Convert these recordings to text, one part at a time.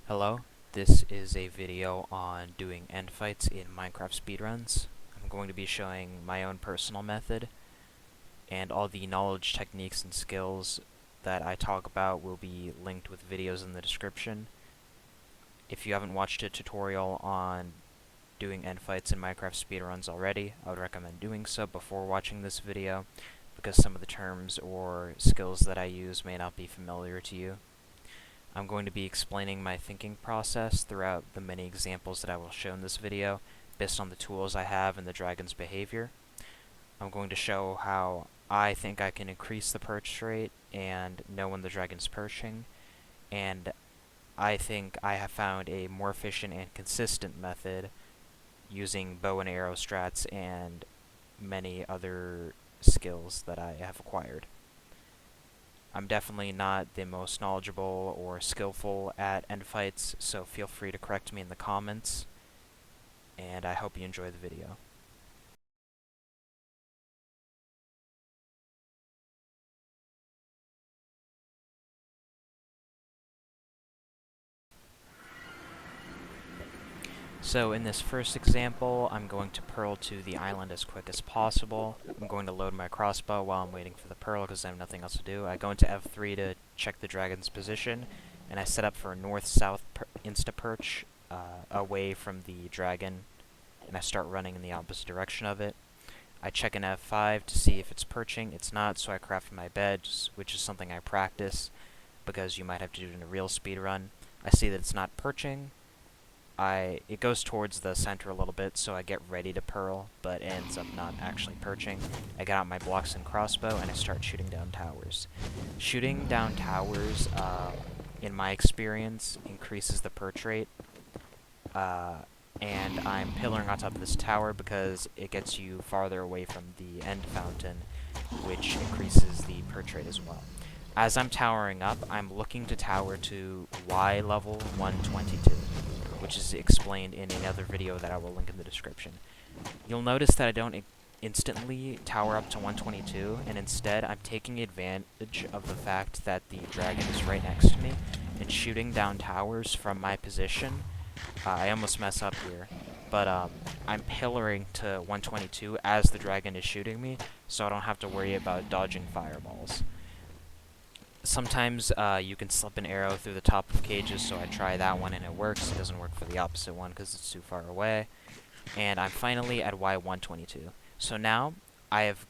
Hello, this is a video on doing end fights in Minecraft speedruns. I'm going to be showing my own personal method, and all the knowledge, techniques, and skills that I talk about will be linked with videos in the description. If you haven't watched a tutorial on doing end fights in Minecraft speedruns already, I would recommend doing so before watching this video, because some of the terms or skills that I use may not be familiar to you. I'm going to be explaining my thinking process throughout the many examples that I will show in this video, based on the tools I have and the dragon's behavior. I'm going to show how I think I can increase the perch rate and know when the dragon's perching, and I think I have found a more efficient and consistent method using bow and arrow strats and many other skills that I have acquired. I'm definitely not the most knowledgeable or skillful at end fights, so feel free to correct me in the comments, and I hope you enjoy the video. So in this first example, I'm going to pearl to the island as quick as possible. I'm going to load my crossbow while I'm waiting for the pearl because I have nothing else to do. I go into F3 to check the dragon's position, and I set up for a north-south insta-perch away from the dragon, and I start running in the opposite direction of it. I check in F5 to see if it's perching. It's not, so I craft my bed, which is something I practice because you might have to do it in a real speed run. I see that it's not perching. It goes towards the center a little bit, so I get ready to pearl, but it ends up not actually perching. I get out my blocks and crossbow, and I start shooting down towers. Shooting down towers, in my experience, increases the perch rate, and I'm pillaring on top of this tower because it gets you farther away from the end fountain, which increases the perch rate as well. As I'm towering up, I'm looking to tower to Y level 122, which is explained in another video that I will link in the description. You'll notice that I don't instantly tower up to 122, and instead I'm taking advantage of the fact that the dragon is right next to me and shooting down towers from my position. I almost mess up here, but I'm pillaring to 122 as the dragon is shooting me, so I don't have to worry about dodging fireballs. Sometimes you can slip an arrow through the top of cages, so I try that one and it works. It doesn't work for the opposite one because it's too far away. And I'm finally at Y122. So now I have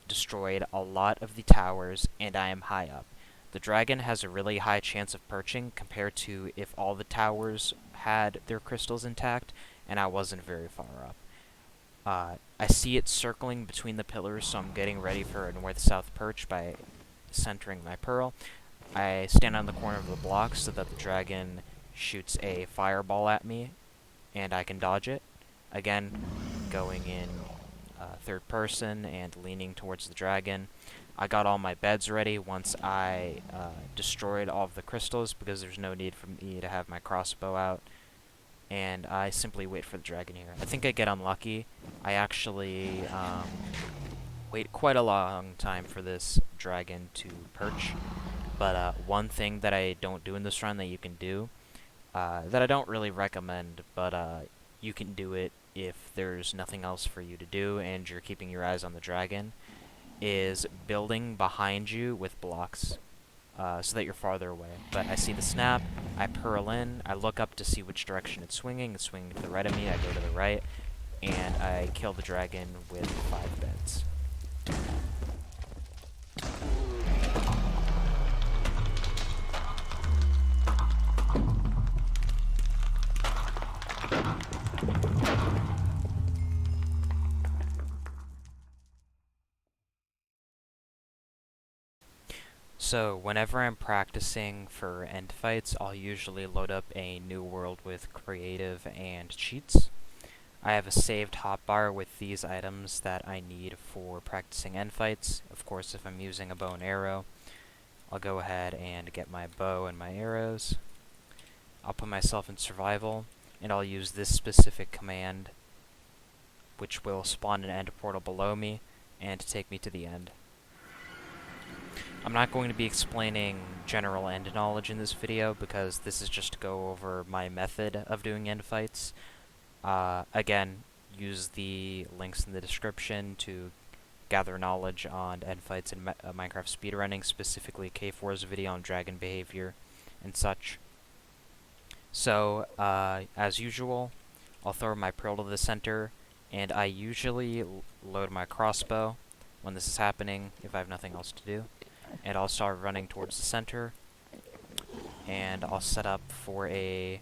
destroyed a lot of the towers and I am high up. The dragon has a really high chance of perching compared to if all the towers had their crystals intact and I wasn't very far up. I see it circling between the pillars, so I'm getting ready for a north-south perch by centering my pearl. I stand on the corner of the block so that the dragon shoots a fireball at me and I can dodge it. Again, going in third person and leaning towards the dragon. I got all my beds ready once I destroyed all of the crystals because there's no need for me to have my crossbow out. And I simply wait for the dragon here. I think I get unlucky. I actually wait quite a long time for this dragon to perch. But one thing that I don't do in this run that you can do, that I don't really recommend, but you can do it if there's nothing else for you to do and you're keeping your eyes on the dragon, is building behind you with blocks so that you're farther away. But I see the snap, I pearl in, I look up to see which direction it's swinging to the right of me, I go to the right, and I kill the dragon with 5 beds. So, whenever I'm practicing for end fights, I'll usually load up a new world with creative and cheats. I have a saved hotbar with these items that I need for practicing end fights. Of course, if I'm using a bow and arrow, I'll go ahead and get my bow and my arrows. I'll put myself in survival, and I'll use this specific command, which will spawn an end portal below me and take me to the end. I'm not going to be explaining general end knowledge in this video because this is just to go over my method of doing end fights. Again, use the links in the description to gather knowledge on end fights in Minecraft speedrunning, specifically K4's video on dragon behavior and such. So, as usual, I'll throw my pearl to the center, and I usually load my crossbow when this is happening, if I have nothing else to do. And I'll start running towards the center, and I'll set up for a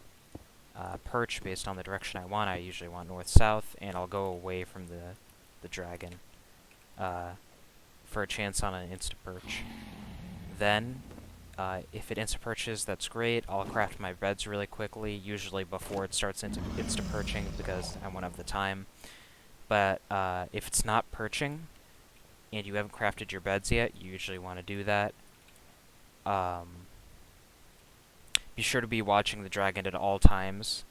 perch based on the direction I want. I usually want north-south, and I'll go away from the dragon for a chance on an insta-perch. Then, if it insta-perches, that's great. I'll craft my beds really quickly, usually before it starts insta-perching, because I won't have the time. But if it's not perching, and you haven't crafted your beds yet, you usually want to do that. Be sure to be watching the dragon at all times,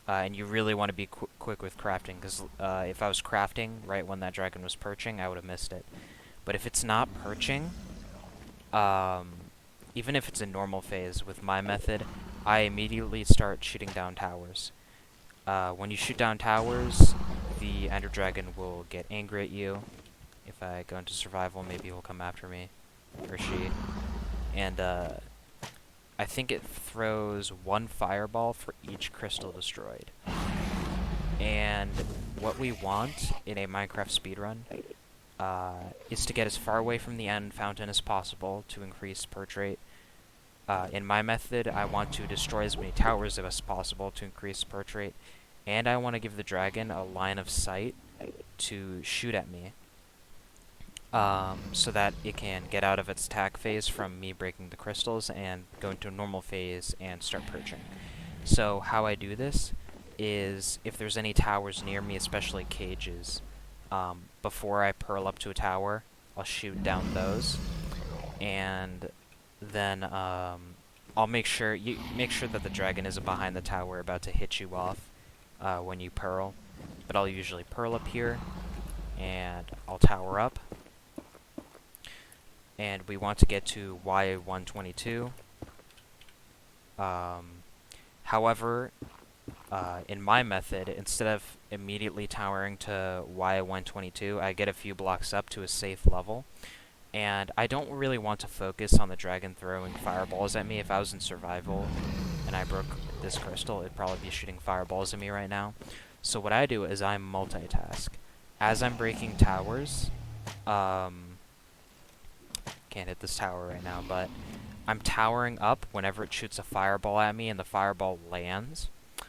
and you really want to be quick with crafting, because if I was crafting right when that dragon was perching, I would have missed it. But if it's not perching, even if it's in normal phase, with my method, I immediately start shooting down towers. When you shoot down towers, the ender dragon will get angry at you. If I go into survival, maybe he'll come after me, or she. And I think it throws 1 fireball for each crystal destroyed. And what we want in a Minecraft speedrun is to get as far away from the end fountain as possible to increase perch rate. In my method, I want to destroy as many towers as possible to increase perch rate, and I want to give the dragon a line of sight to shoot at me, so that it can get out of its attack phase from me breaking the crystals and go into a normal phase and start perching. So how I do this is, if there's any towers near me, especially cages, before I pearl up to a tower, I'll shoot down those, and then I'll make sure that the dragon isn't behind the tower about to hit you off when you pearl. But I'll usually pearl up here, and I'll tower up. And we want to get to Y122. However, in my method, instead of immediately towering to Y122, I get a few blocks up to a safe level. And I don't really want to focus on the dragon throwing fireballs at me. If I was in survival and I broke this crystal, it'd probably be shooting fireballs at me right now. So what I do is I multitask. As I'm breaking towers, can't hit this tower right now, but I'm towering up whenever it shoots a fireball at me and the fireball lands,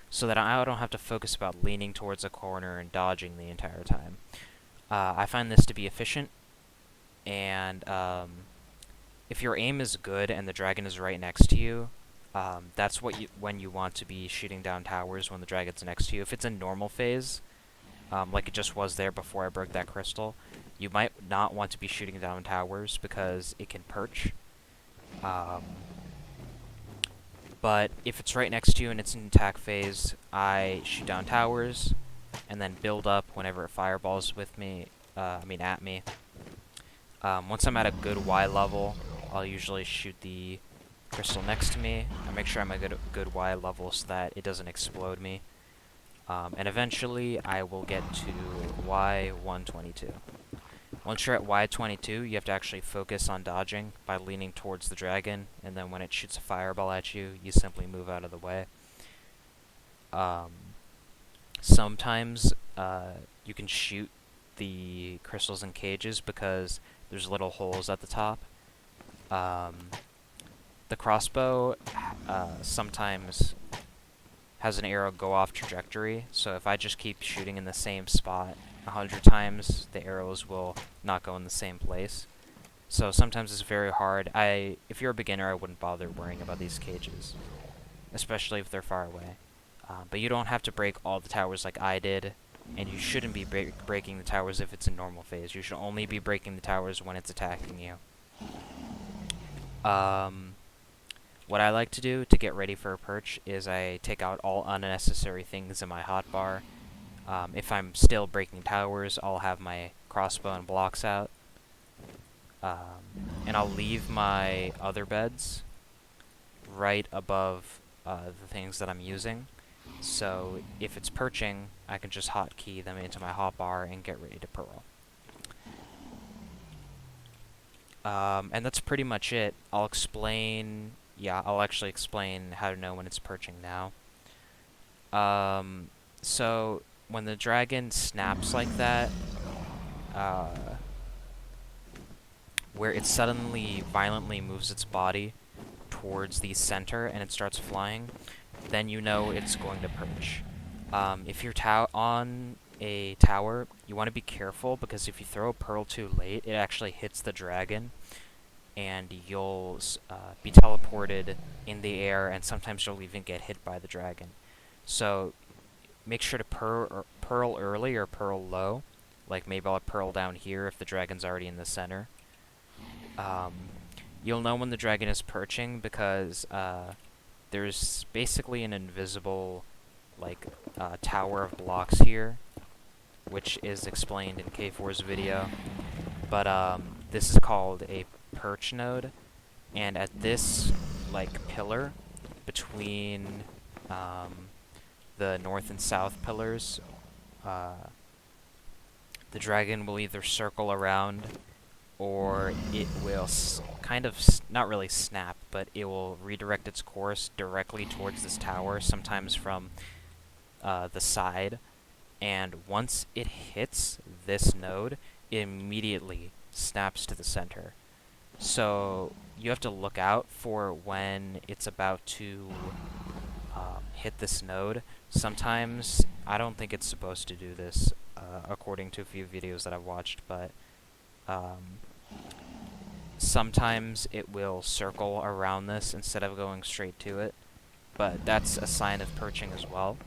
so that I don't have to focus about leaning towards a corner and dodging the entire time. I find this to be efficient, and if your aim is good and the dragon is right next to you, that's when you want to be shooting down towers, when the dragon's next to you. If it's in normal phase, like it just was there before I broke that crystal, you might not want to be shooting down towers because it can perch. But if it's right next to you and it's in attack phase, I shoot down towers and then build up whenever it fireballs at me. Once I'm at a good Y level, I'll usually shoot the crystal next to me. I make sure I'm at a good Y level so that it doesn't explode me. And eventually, I will get to Y122. Once you're at Y22, you have to actually focus on dodging by leaning towards the dragon, and then when it shoots a fireball at you, you simply move out of the way. Sometimes you can shoot the crystals in cages because there's little holes at the top. The crossbow sometimes has an arrow go off trajectory, so if I just keep shooting in the same spot 100 times, the arrows will not go in the same place. So sometimes it's very hard. If you're a beginner, I wouldn't bother worrying about these cages, especially if they're far away. But you don't have to break all the towers like I did, and you shouldn't be breaking the towers if it's in normal phase. You should only be breaking the towers when it's attacking you. What I like to do to get ready for a perch is I take out all unnecessary things in my hotbar. If I'm still breaking towers, I'll have my crossbow and blocks out. And I'll leave my other beds right above the things that I'm using. So if it's perching, I can just hotkey them into my hotbar and get ready to pearl. And that's pretty much it. I'll actually explain how to know when it's perching now. So when the dragon snaps like that, where it suddenly violently moves its body towards the center and it starts flying, then you know it's going to perch. If you're on a tower, you want to be careful, because if you throw a pearl too late, it actually hits the dragon, and you'll be teleported in the air, and sometimes you'll even get hit by the dragon. So make sure to pearl early or pearl low. Like maybe I'll pearl down here if the dragon's already in the center. You'll know when the dragon is perching because there's basically an invisible tower of blocks here, which is explained in K4's video. But this is called a perch node, and at this pillar between the north and south pillars, the dragon will either circle around, or it will not really snap, but it will redirect its course directly towards this tower, sometimes from the side. And once it hits this node, it immediately snaps to the center. So you have to look out for when it's about to hit this node. Sometimes, I don't think it's supposed to do this, according to a few videos that I've watched, but sometimes it will circle around this instead of going straight to it, but that's a sign of perching as well.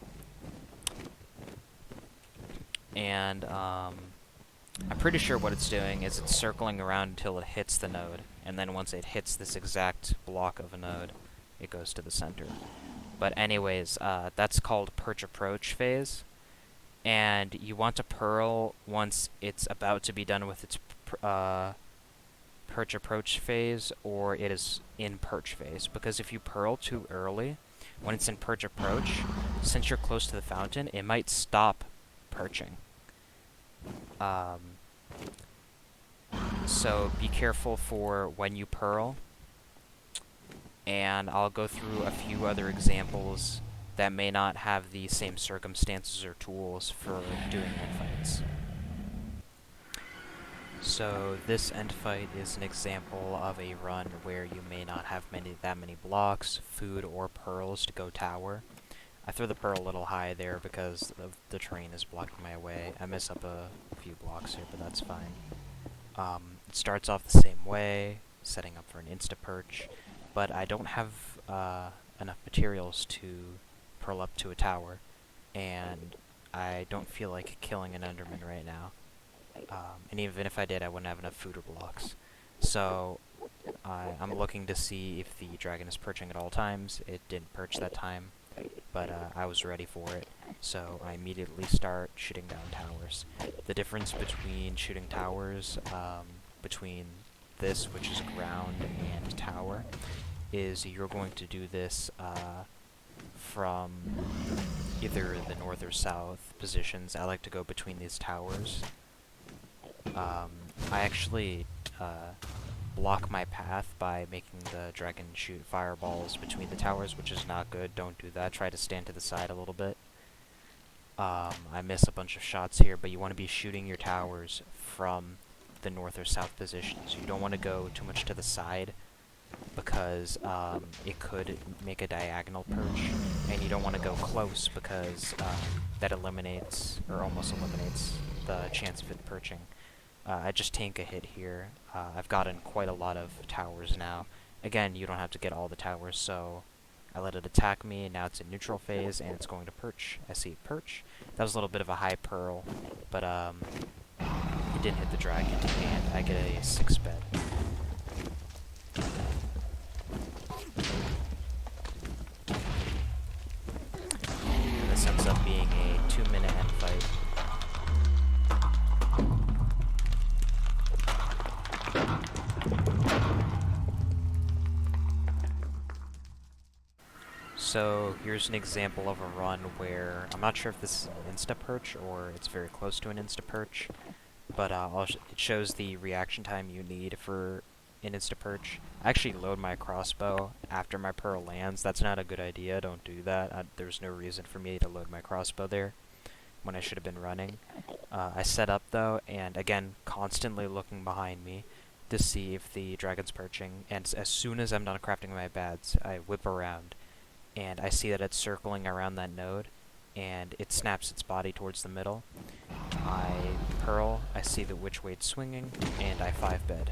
And I'm pretty sure what it's doing is it's circling around until it hits the node, and then once it hits this exact block of a node, it goes to the center. But anyways, that's called perch approach phase, and you want to pearl once it's about to be done with its perch approach phase, or it is in perch phase, because if you pearl too early, when it's in perch approach, since you're close to the fountain, it might stop perching. So be careful for when you pearl, and I'll go through a few other examples that may not have the same circumstances or tools for doing end fights. So this end fight is an example of a run where you may not have that many blocks, food, or pearls to go tower. I threw the pearl a little high there because the terrain is blocking my way. I miss up a few blocks here, but that's fine. It starts off the same way, setting up for an insta-perch, but I don't have enough materials to pearl up to a tower, and I don't feel like killing an Enderman right now. And even if I did, I wouldn't have enough food or blocks. So I'm looking to see if the dragon is perching at all times. It didn't perch that time, but I was ready for it, so I immediately start shooting down towers. The difference between shooting towers, between this, which is ground, and tower, is you're going to do this from either the north or south positions. I like to go between these towers. I actually block my path by making the dragon shoot fireballs between the towers, which is not good. Don't do that. Try to stand to the side a little bit. I miss a bunch of shots here, but you want to be shooting your towers from the north or south positions. You don't want to go too much to the side, because it could make a diagonal perch, and you don't want to go close because that eliminates, or almost eliminates, the chance of it perching. I just tank a hit here. I've gotten quite a lot of towers now. Again, you don't have to get all the towers, so I let it attack me, and now it's in neutral phase, and it's going to perch. I see it perch. That was a little bit of a high pearl, but it didn't hit the dragon, and I get a 6 bed. And this ends up being a 2-minute end fight. So here's an example of a run where I'm not sure if this is an insta-perch or it's very close to an insta-perch, but it shows the reaction time you need for an insta-perch. I actually load my crossbow after my pearl lands. That's not a good idea. Don't do that. There's no reason for me to load my crossbow there when I should have been running. I set up though, and again, constantly looking behind me to see if the dragon's perching, and as soon as I'm done crafting my beds, I whip around, and I see that it's circling around that node, and it snaps its body towards the middle. I pearl, I see the witch weight swinging, and I 5-bed.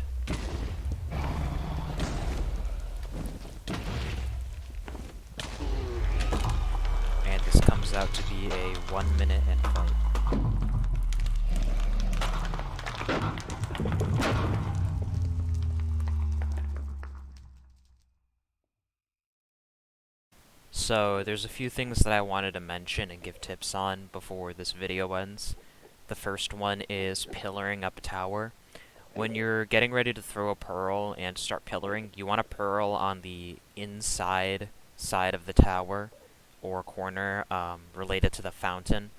And this comes out to be a 1-minute end fight. So there's a few things that I wanted to mention and give tips on before this video ends. The first one is pillaring up a tower. When you're getting ready to throw a pearl and start pillaring, you want to pearl on the inside side of the tower or corner related to the fountain,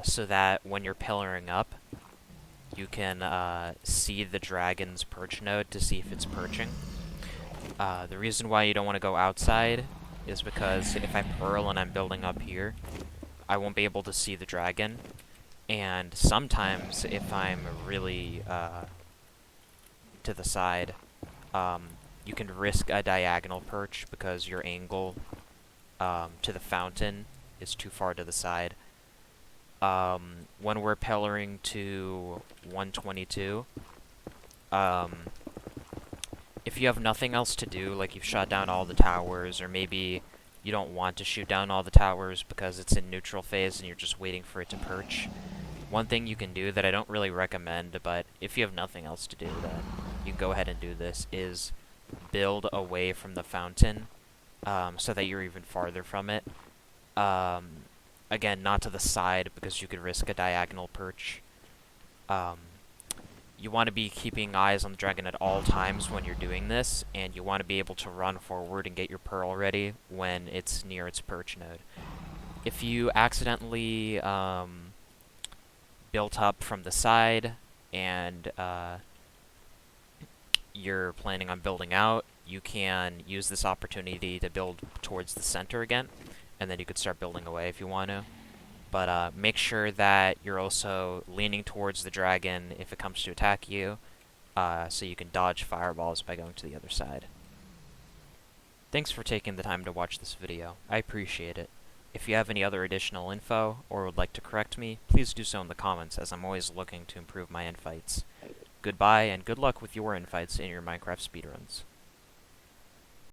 so that when you're pillaring up, you can see the dragon's perch node to see if it's perching. The reason why you don't want to go outside is because if I pearl and I'm building up here, I won't be able to see the dragon, and sometimes if I'm really to the side, you can risk a diagonal perch because your angle to the fountain is too far to the side. When we're pillaring to 122, if you have nothing else to do, like you've shot down all the towers, or maybe you don't want to shoot down all the towers because it's in neutral phase and you're just waiting for it to perch, one thing you can do that I don't really recommend, but if you have nothing else to do, then you can go ahead and do this, is build away from the fountain so that you're even farther from it. Again, not to the side because you could risk a diagonal perch. You want to be keeping eyes on the dragon at all times when you're doing this, and you want to be able to run forward and get your pearl ready when it's near its perch node. If you accidentally built up from the side and you're planning on building out, you can use this opportunity to build towards the center again, and then you could start building away if you want to. But make sure that you're also leaning towards the dragon if it comes to attack you, so you can dodge fireballs by going to the other side. Thanks for taking the time to watch this video. I appreciate it. If you have any other additional info, or would like to correct me, please do so in the comments, as I'm always looking to improve my infights. Goodbye, and good luck with your infights in your Minecraft speedruns.